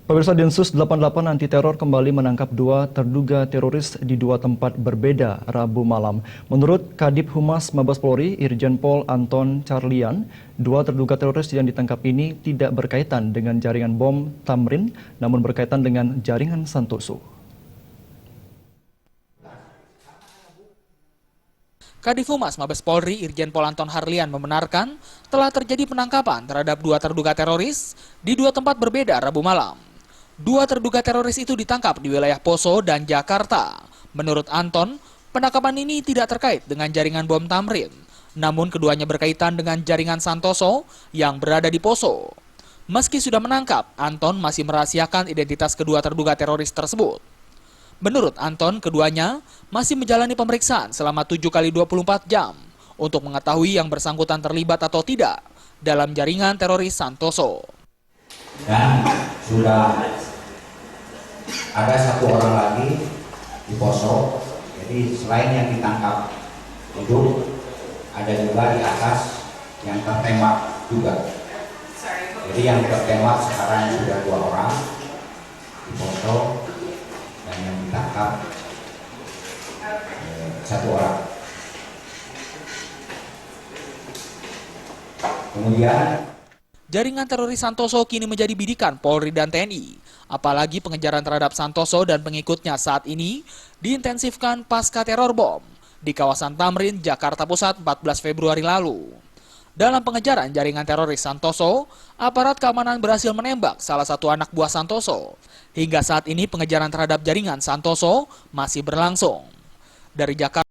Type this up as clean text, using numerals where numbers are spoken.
Pemirsa, Densus 88 anti teror kembali menangkap dua terduga teroris di dua tempat berbeda Rabu malam. Menurut Kadip Humas Mabes Polri, Irjen Pol Anton Carlian, dua terduga teroris yang ditangkap ini tidak berkaitan dengan jaringan bom Tamrin, namun berkaitan dengan jaringan Santoso. Kadif Humas Mabes Polri Irjen Pol Anton Carlian membenarkan telah terjadi penangkapan terhadap dua terduga teroris di dua tempat berbeda Rabu malam. Dua terduga teroris itu ditangkap di wilayah Poso dan Jakarta. Menurut Anton, penangkapan ini tidak terkait dengan jaringan bom Tamrin, namun keduanya berkaitan dengan jaringan Santoso yang berada di Poso. Meski sudah menangkap, Anton masih merahasiakan identitas kedua terduga teroris tersebut. Menurut Anton, keduanya masih menjalani pemeriksaan selama 7 kali 24 jam untuk mengetahui yang bersangkutan terlibat atau tidak dalam jaringan teroris Santoso. Dan sudah ada satu orang lagi di Poso, jadi selain yang ditangkap itu ada juga di atas yang tertembak juga. Jadi yang tertembak sekarang sudah 2 orang di Poso dan yang ditangkap 1 orang. Kemudian jaringan teroris Santoso kini menjadi bidikan Polri dan TNI. Apalagi pengejaran terhadap Santoso dan pengikutnya saat ini diintensifkan pasca teror bom di kawasan Tamrin, Jakarta Pusat 14 Februari lalu. Dalam pengejaran jaringan teroris Santoso, aparat keamanan berhasil menembak salah satu anak buah Santoso. Hingga saat ini pengejaran terhadap jaringan Santoso masih berlangsung. Dari Jakarta.